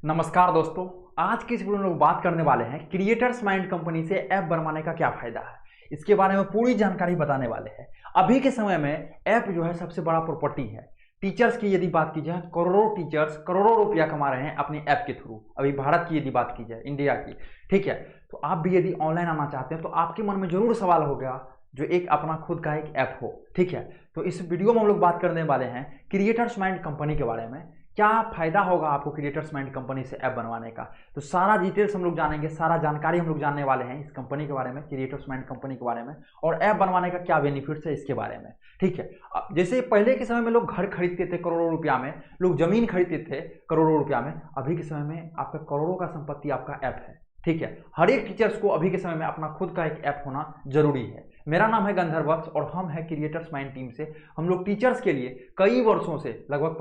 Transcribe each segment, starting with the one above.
नमस्कार दोस्तों, आज की इस वीडियो में लोग बात करने वाले हैं क्रिएटर्स माइंड कंपनी से ऐप बनवाने का क्या फायदा है। इसके बारे में पूरी जानकारी बताने वाले हैं। अभी के समय में ऐप जो है सबसे बड़ा प्रॉपर्टी है। टीचर्स की यदि बात की जाए, करोड़ों टीचर्स करोड़ों रुपया कमा रहे हैं अपनी ऐप के थ्रू। अभी भारत की यदि बात की जाए, इंडिया की, ठीक है, तो आप भी यदि ऑनलाइन आना चाहते हैं तो आपके मन में जरूर सवाल होगा जो एक अपना खुद का एक ऐप हो। ठीक है, तो इस वीडियो में हम लोग बात करने वाले हैं क्रिएटर्स माइंड कंपनी के बारे में। क्या फायदा होगा आपको क्रिएटर्स माइंड कंपनी से ऐप बनवाने का, तो सारा डिटेल्स हम लोग जानेंगे, सारा जानकारी हम लोग जानने वाले हैं इस कंपनी के बारे में, क्रिएटर्स माइंड कंपनी के बारे में, और ऐप बनवाने का क्या बेनिफिट्स है इसके बारे में। ठीक है, जैसे पहले के समय में लोग घर खरीदते थे करोड़ों रुपया में, लोग जमीन खरीदते थे करोड़ों रुपया में। अभी के समय में आपका करोड़ों का संपत्ति आपका ऐप है। ठीक है, हर एक टीचर्स को अभी के समय में अपना खुद का एक ऐप होना जरूरी है। मेरा नाम है गंधर्व वत्स और हम है क्रिएटर्स माइंड टीम से। हम लोग टीचर्स के लिए कई वर्षों से, लगभग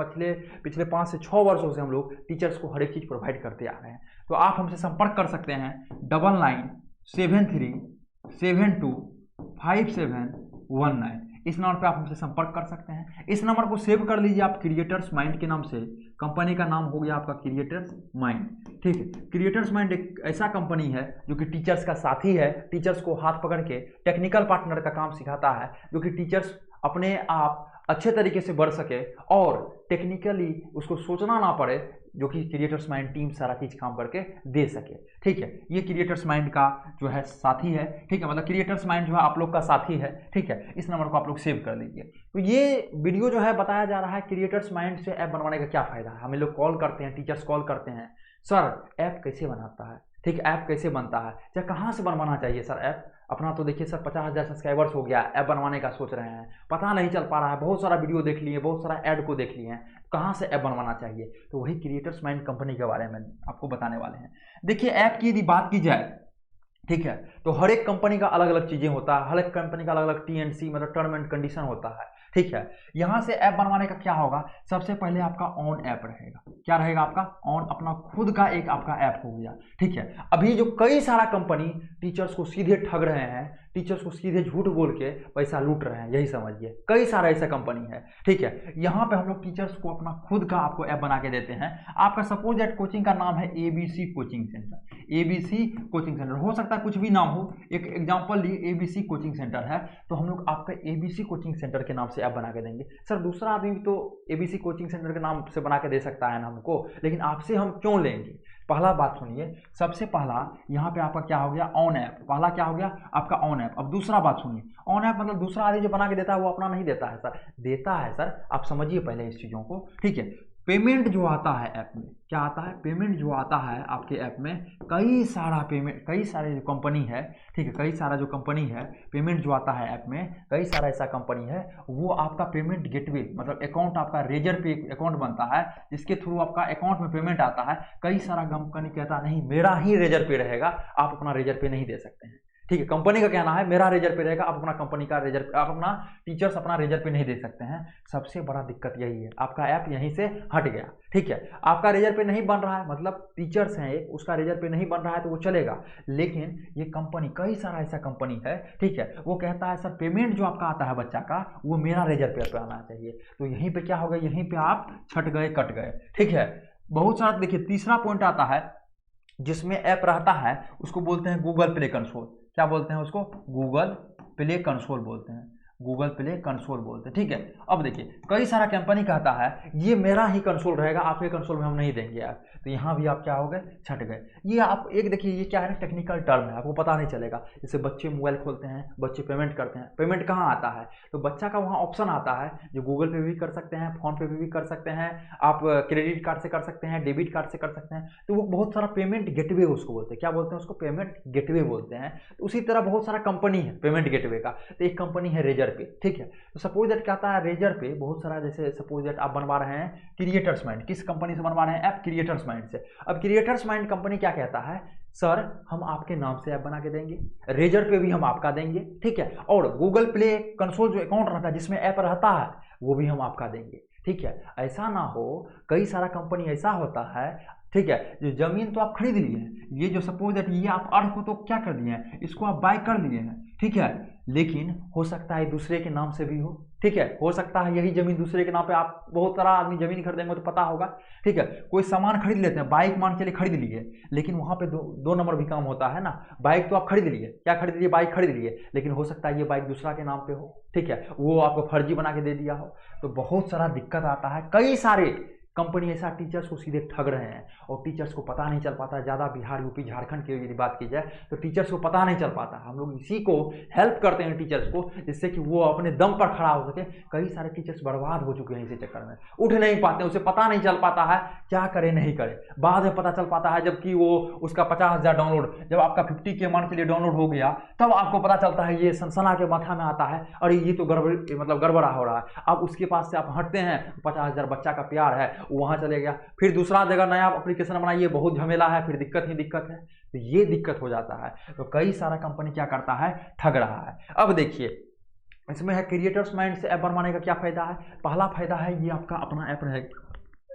पिछले 5 से 6 वर्षों से हम लोग टीचर्स को हर एक चीज़ प्रोवाइड करते आ रहे हैं। तो आप हमसे संपर्क कर सकते हैं 9973725719। इस नंबर पे आप हमसे संपर्क कर सकते हैं। इस नंबर को सेव कर लीजिए आप, क्रिएटर्स माइंड के नाम से। कंपनी का नाम हो गया आपका क्रिएटर्स माइंड। ठीक है, क्रिएटर्स माइंड एक ऐसा कंपनी है जो कि टीचर्स का साथी है। टीचर्स को हाथ पकड़ के टेक्निकल पार्टनर का काम सिखाता है, जो कि टीचर्स अपने आप अच्छे तरीके से बढ़ सके और टेक्निकली उसको सोचना ना पड़े, जो कि क्रिएटर्स माइंड टीम सारा चीज काम करके दे सके। ठीक है, ये क्रिएटर्स माइंड का जो है साथी है। ठीक है, मतलब क्रिएटर्स माइंड जो है आप लोग का साथी है। ठीक है, इस नंबर को आप लोग सेव कर लीजिए। तो ये वीडियो जो है बताया जा रहा है क्रिएटर्स माइंड से ऐप बनवाने का क्या फायदा है। हमें लोग कॉल करते हैं, टीचर्स कॉल करते हैं, सर ऐप कैसे बनाता है, ठीक है, ऐप कैसे बनता है, या कहाँ से बनवाना चाहिए सर ऐप। अपना तो देखिए सर 50,000 सब्सक्राइबर्स हो गया, ऐप बनवाने का सोच रहे हैं, पता नहीं चल पा रहा है, बहुत सारा वीडियो देख लिए, बहुत सारा ऐड को देख लिए हैं, कहाँ से ऐप बनवाना चाहिए। तो वही क्रिएटर्स माइंड कंपनी के बारे में आपको बताने वाले हैं। देखिए, ऐप की यदि बात की जाए, ठीक है, तो हर एक कंपनी का अलग अलग चीजें होता है, हर एक कंपनी का अलग अलग TNC मतलब टर्म एंड कंडीशन होता है। ठीक है, यहां से ऐप बनवाने का क्या होगा, सबसे पहले आपका ऑन ऐप रहेगा। क्या रहेगा आपका ऑन, अपना खुद का एक आपका ऐप हो गया। ठीक है, अभी जो कई सारा कंपनी टीचर्स को सीधे ठग रहे हैं, टीचर्स को सीधे झूठ बोल के पैसा लूट रहे हैं, यही समझिए, कई सारा ऐसा कंपनी है। ठीक है, यहाँ पे हम लोग टीचर्स को अपना खुद का आपको ऐप बना के देते हैं। आपका सपोज दैट कोचिंग का नाम है ABC coaching centre. ABC coaching centre हो सकता है कुछ भी नाम हो, एक एग्जांपल लिए ABC कोचिंग सेंटर है, तो हम लोग आपका ABC कोचिंग सेंटर के नाम से ऐप बना के देंगे। सर दूसरा आदमी भी तो ABC कोचिंग सेंटर के नाम से बना के दे सकता है ना हमको, लेकिन आपसे हम क्यों लेंगे। पहला बात सुनिए, सबसे पहला यहाँ पे आपका क्या हो गया, ऑन ऐप। पहला क्या हो गया आपका ऑन ऐप। अब दूसरा बात सुनिए, ऑन ऐप मतलब दूसरा आदमी जो बना के देता है वो अपना नहीं देता है सर, देता है सर, आप समझिए पहले इस चीज़ों को। ठीक है, पेमेंट जो आता है ऐप में, क्या आता है, पेमेंट जो आता है आपके ऐप में, कई सारा पेमेंट, कई सारे जो कंपनी है, ठीक है, कई सारा जो कंपनी है, पेमेंट जो आता है ऐप में, कई सारा ऐसा कंपनी है, वो आपका पेमेंट गेटवे मतलब अकाउंट, आपका रेजर पे अकाउंट बनता है जिसके थ्रू आपका अकाउंट में पेमेंट आता है। कई सारा कंपनी कहता नहीं मेरा ही रेजर पे रहेगा, आप अपना रेजर पे नहीं दे सकते हैं। ठीक है, कंपनी का कहना है मेरा रेजर पे रहेगा, आप अपना कंपनी का रेजर, आप अपना टीचर्स अपना रेजर पे नहीं दे सकते हैं। सबसे बड़ा दिक्कत यही है, आपका ऐप यहीं से हट गया। ठीक है, आपका रेजर पे नहीं बन रहा है, मतलब टीचर्स हैं एक, उसका रेजर पे नहीं बन रहा है तो वो चलेगा, लेकिन ये कंपनी, कई सारा ऐसा कंपनी है, ठीक है, वो कहता है सर पेमेंट जो आपका आता है बच्चा का, वो मेरा रेजर पे आना चाहिए। तो यहीं पे क्या होगा, यहीं पे आप छट गए, कट गए। ठीक है, बहुत सारा देखिए, तीसरा पॉइंट आता है जिसमें ऐप रहता है, उसको बोलते हैं गूगल प्ले कंसोल। क्या बोलते हैं उसको, गूगल प्ले कंसोल बोलते हैं, गूगल प्ले कंसोल बोलते हैं। ठीक है, अब देखिए कई सारा कंपनी कहता है ये मेरा ही कंसोल रहेगा, आपके कंसोल में हम नहीं देंगे यार, तो यहाँ भी आप क्या हो गए, छट गए। ये आप एक देखिए, ये क्या है ना, टेक्निकल टर्म है, आपको पता नहीं चलेगा। जैसे बच्चे मोबाइल खोलते हैं, बच्चे पेमेंट करते हैं, पेमेंट कहाँ आता है, तो बच्चा का वहाँ ऑप्शन आता है जो गूगल पे भी कर सकते हैं, फोन पे भी कर सकते हैं, आप क्रेडिट कार्ड से कर सकते हैं, डेबिट कार्ड से कर सकते हैं। तो वो बहुत सारा पेमेंट गेटवे उसको बोलते हैं। क्या बोलते हैं उसको, पेमेंट गेटवे बोलते हैं। तो उसी तरह बहुत सारा कंपनी है पेमेंट गेटवे का, तो एक कंपनी है रेजर पे। ठीक है, तो सपोज दैट क्या आता है, रेजर पे बहुत सारा, जैसे सपोज दैट आप बनवा रहे हैं क्रिएटर्स माइंड, किस कंपनी से बनवा रहे हैं ऐप, क्रिएटर्स माइंड से। अब क्रिएटर्स माइंड कंपनी क्या कहता है, सर हम आपके नाम से ऐप बना के देंगे, रेजर पे भी हम आपका देंगे, ठीक है, और गूगल प्ले कंसोल जो अकाउंट रहता है जिसमें ऐप रहता है वो भी हम आपका देंगे। ठीक है, ऐसा ना हो, कई सारा कंपनी ऐसा होता है ठीक है। जो जमीन तो आप खरीद लिए हैं, ये जो सपोज दैट ये आप अर्थ को तो क्या कर दिए हैं, इसको आप बाय कर लिए हैं, ठीक है, लेकिन हो सकता है दूसरे के नाम से भी हो, ठीक है, हो सकता है यही जमीन दूसरे के नाम पे, आप बहुत सारा आदमी जमीन खरीदेंगे तो पता होगा, ठीक है, कोई सामान खरीद लेते हैं, बाइक मान के लिए खरीद लिए, लेकिन वहां पे दो नंबर भी काम होता है ना। बाइक तो आप खरीद लिए, क्या खरीद लिए, बाइक खरीद लिए, लेकिन हो सकता है ये बाइक दूसरा के नाम पे हो, ठीक है, वो आपको फर्जी बना के दे दिया हो, तो बहुत सारा दिक्कत आता है। कई सारे कंपनी ऐसा टीचर्स को सीधे ठग रहे हैं और टीचर्स को पता नहीं चल पाता है। ज़्यादा बिहार, यूपी, झारखंड की यदि बात की जाए तो टीचर्स को पता नहीं चल पाता। हम लोग इसी को हेल्प करते हैं टीचर्स को, जिससे कि वो अपने दम पर खड़ा हो सके। कई सारे टीचर्स बर्बाद हो चुके हैं इसी चक्कर में, उठ नहीं पाते, उसे पता नहीं चल पाता है क्या करे नहीं करे, बाद में पता चल पाता है जबकि वो उसका 50,000 डाउनलोड, जब आपका 50K मान के लिए डाउनलोड हो गया तब आपको पता चलता है, ये सनसना के माथा में आता है, अरे ये तो गड़बड़ा हो रहा है। अब उसके पास से आप हटते हैं, 50,000 बच्चा का प्यार है, वहाँ चले गया, फिर दूसरा जगह नया एप्लीकेशन बनाइए, बहुत झमेला है, फिर दिक्कत ही दिक्कत है, तो ये दिक्कत हो जाता है। तो कई सारा कंपनी क्या करता है, ठग रहा है। अब देखिए इसमें है क्रिएटर्स माइंड से ऐप बनवाने का क्या फायदा है। पहला फायदा है ये आपका अपना ऐप रहेगा,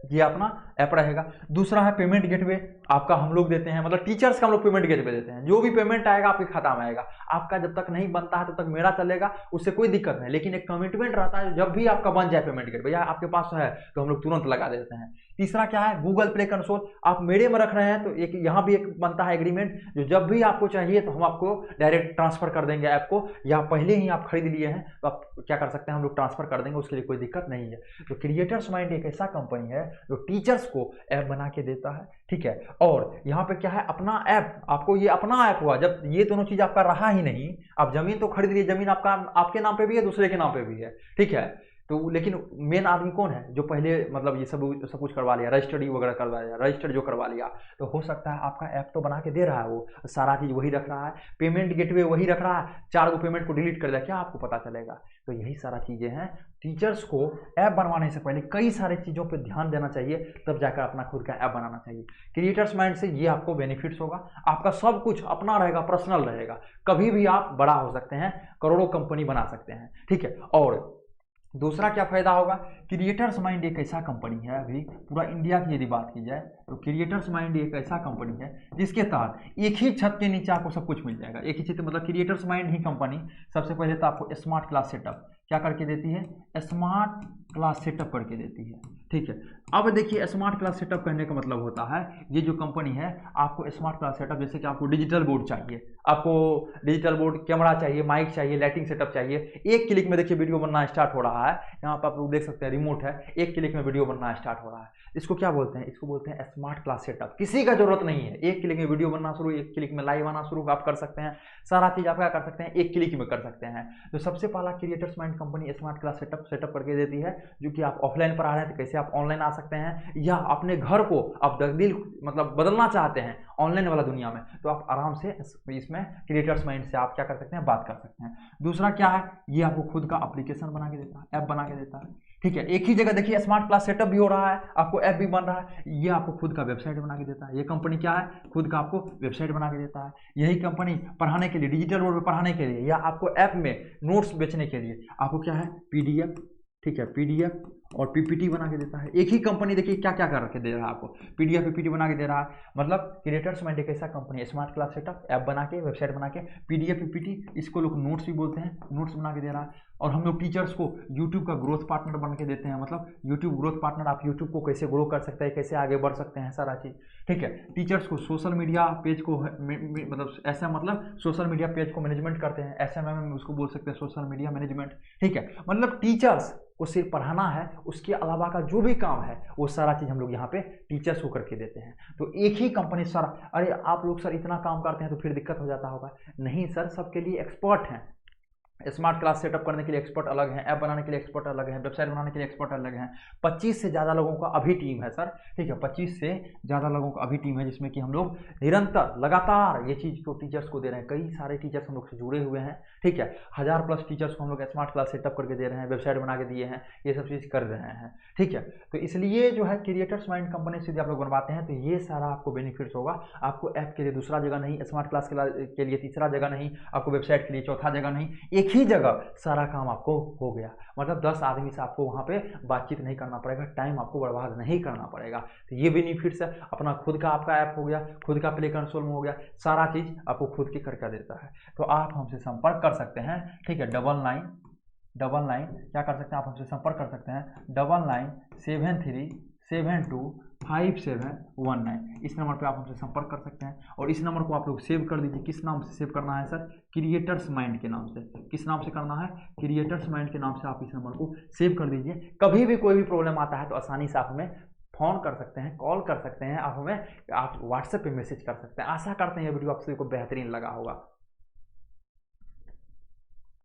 ये अपना ऐप रहेगा। दूसरा है पेमेंट गेटवे, आपका हम लोग देते हैं, मतलब टीचर्स का हम लोग पेमेंट गेटवे देते हैं। जो भी पेमेंट आएगा आपके खाता में आएगा, आपका जब तक नहीं बनता है तब तक मेरा चलेगा, उससे कोई दिक्कत नहीं, लेकिन एक कमिटमेंट रहता है, जब भी आपका बन जाए पेमेंट गेटवे या आपके पास है तो हम लोग तुरंत लगा देते हैं। तीसरा क्या है, गूगल प्ले कंसोल, आप मेरे में रख रहे हैं तो एक यहाँ भी एक बनता है एग्रीमेंट, जो जब भी आपको चाहिए तो हम आपको डायरेक्ट ट्रांसफर कर देंगे ऐप को, या पहले ही आप खरीद लिए हैं तो आप क्या कर सकते हैं, हम लोग ट्रांसफर कर देंगे, उसके लिए कोई दिक्कत नहीं है। तो क्रिएटर्स माइंड एक ऐसा कंपनी है जो टीचर्स को ऐप बना के देता है, ठीक है। और यहाँ पे क्या है, अपना ऐप, आपको ये अपना ऐप हुआ जब ये दोनों चीज आपका रहा ही नहीं। आप जमीन तो खरीद लिए, जमीन आपका आपके नाम पे भी है, दूसरे के नाम पे भी है, ठीक है, तो लेकिन मेन आदमी कौन है, जो पहले मतलब ये सब कुछ करवा लिया, रजिस्टर्ड वगैरह करवा लिया, रजिस्टर्ड जो करवा लिया, तो हो सकता है आपका ऐप तो बना के दे रहा है, वो सारा चीज़ वही रख रहा है, पेमेंट गेटवे वही रख रहा है, 4 गो पेमेंट को डिलीट कर दिया, क्या आपको पता चलेगा। तो यही सारा चीज़ें हैं। टीचर्स को ऐप बनवाने से पहले कई सारे चीज़ों पर ध्यान देना चाहिए, तब जाकर अपना खुद का ऐप बनाना चाहिए। क्रिएटर्स माइंड से ये आपको बेनिफिट्स होगा, आपका सब कुछ अपना रहेगा, पर्सनल रहेगा, कभी भी आप बड़ा हो सकते हैं, करोड़ों कंपनी बना सकते हैं, ठीक है। और दूसरा क्या फायदा होगा, क्रिएटर्स माइंड एक ऐसा कंपनी है, अभी पूरा इंडिया की यदि बात की जाए तो क्रिएटर्स माइंड एक ऐसा कंपनी है जिसके तहत एक ही छत के नीचे आपको सब कुछ मिल जाएगा। एक ही छत मतलब क्रिएटर्स माइंड ही कंपनी सबसे पहले तो आपको स्मार्ट क्लास सेटअप क्या करके देती है, स्मार्ट क्लास सेटअप करके देती है, ठीक है। अब देखिए स्मार्ट क्लास सेटअप कहने का मतलब होता है, ये जो कंपनी है आपको स्मार्ट क्लास सेटअप, जैसे कि आपको डिजिटल बोर्ड चाहिए, आपको डिजिटल बोर्ड, कैमरा चाहिए, माइक चाहिए, लाइटिंग सेटअप चाहिए, एक क्लिक में देखिए वीडियो बनना स्टार्ट हो रहा है। यहाँ पर आप लोग देख सकते हैं रिमोट है, एक क्लिक में वीडियो बनना स्टार्ट हो रहा है। इसको क्या बोलते हैं, इसको बोलते हैं स्मार्ट क्लास सेटअप। किसी का जरूरत नहीं है, एक क्लिक में वीडियो बनना शुरू, एक क्लिक में लाइव आना शुरू आप कर सकते हैं, सारा चीज आप क्या कर सकते हैं, एक क्लिक में कर सकते हैं। तो सबसे पहला creators mind company smart class setup करके देती है, जो कि आप ऑफलाइन पढ़ा रहे हैं तो कैसे आप ऑनलाइन आ सकते हैं, या अपने घर को आप तब्दील मतलब बदलना चाहते हैं ऑनलाइन वाला दुनिया में, तो आप आराम से इसमें क्रिएटर्स माइंड से आप क्या कर सकते हैं, बात कर सकते हैं। दूसरा क्या है, ये आपको खुद का एप्लीकेशन बना के देता है, ऐप बना के देता है, ठीक है। एक ही जगह देखिए स्मार्ट क्लास सेटअप भी हो रहा है, आपको ऐप भी बन रहा है, ये आपको खुद का वेबसाइट बना के देता है। ये कंपनी क्या है, खुद का आपको वेबसाइट बना के देता है। यही कंपनी पढ़ाने के लिए, डिजिटल बोर्ड पर पढ़ाने के लिए, या आपको ऐप में नोट्स बेचने के लिए आपको क्या है, पीडीएफ, ठीक है, पीडीएफ और पीपीटी बना के देता है। एक ही कंपनी देखिए क्या क्या कर के दे रहा है आपको, पीडीएफ पीपीटी बना के दे रहा है। मतलब क्रिएटर्स माइंड एक ऐसा कंपनी है, स्मार्ट क्लास सेटअप, ऐप बना के, वेबसाइट बना के, पीडीएफ पीपीटी, इसको लोग नोट्स भी बोलते हैं, नोट्स बना के दे रहा है। और हम लोग टीचर्स को यूट्यूब का ग्रोथ पार्टनर बन के देते हैं, मतलब यूट्यूब ग्रोथ पार्टनर, आप यूट्यूब को कैसे ग्रो कर सकते हैं, कैसे आगे बढ़ सकते हैं, सारा चीज़, ठीक है। टीचर्स को सोशल मीडिया पेज को मतलब ऐसा, मतलब सोशल मीडिया पेज को मैनेजमेंट करते हैं, SMM उसको बोल सकते हैं, सोशल मीडिया मैनेजमेंट, ठीक है। मतलब टीचर्स को सिर्फ पढ़ाना है, उसके अलावा का जो भी काम है वो सारा चीज़ हम लोग यहाँ पे टीचर्स को करके देते हैं। तो एक ही कंपनी सारा, अरे आप लोग सर इतना काम करते हैं तो फिर दिक्कत हो जाता होगा, नहीं सर, सबके लिए एक्सपर्ट हैं। स्मार्ट क्लास सेटअप करने के लिए एक्सपर्ट अलग हैं, ऐप बनाने के लिए एक्सपर्ट अलग हैं, वेबसाइट बनाने के लिए एक्सपर्ट अलग हैं। 25 से ज़्यादा लोगों का अभी टीम है सर, ठीक है, 25 से ज़्यादा लोगों का अभी टीम है, जिसमें कि हम लोग निरंतर लगातार ये चीज़ को टीचर्स को दे रहे हैं। कई सारे टीचर्स हम लोग से जुड़े हुए हैं, ठीक है, 1000+ टीचर्स को हम लोग स्मार्ट क्लास सेटअप करके दे रहे हैं, वेबसाइट बना के दिए हैं, ये सब चीज़ कर रहे हैं, ठीक है। तो इसलिए जो है क्रिएटर्स माइंड कंपनी से यदि आप लोग बनवाते हैं तो ये सारा आपको बेनिफिट्स होगा। आपको ऐप के लिए दूसरा जगह नहीं, स्मार्ट क्लास के लिए तीसरा जगह नहीं, आपको वेबसाइट के लिए चौथा जगह नहीं, एक एक ही जगह सारा काम आपको हो गया, मतलब 10 आदमी से आपको वहाँ पे बातचीत नहीं करना पड़ेगा, टाइम आपको बर्बाद नहीं करना पड़ेगा। तो ये बेनिफिट्स है, अपना खुद का आपका ऐप हो गया, खुद का प्ले कंसोल में हो गया, सारा चीज़ आपको खुद की करके देता है। तो आप हमसे संपर्क कर सकते हैं, ठीक है, 99 क्या कर सकते हैं, आप हमसे संपर्क कर सकते हैं 9973725719, इस नंबर पे आप हमसे संपर्क कर सकते हैं। और इस नंबर को आप लोग सेव कर लीजिए। किस नाम से सेव करना है सर? क्रिएटर्स माइंड के नाम से। किस नाम से करना है? क्रिएटर्स माइंड के नाम से आप इस नंबर को सेव कर दीजिए। कभी भी कोई भी प्रॉब्लम आता है तो आसानी से आप हमें फ़ोन कर सकते हैं, कॉल कर सकते हैं, आप व्हाट्सएप पे मैसेज कर सकते हैं। आशा करते हैं ये वीडियो आप सभी को बेहतरीन लगा होगा।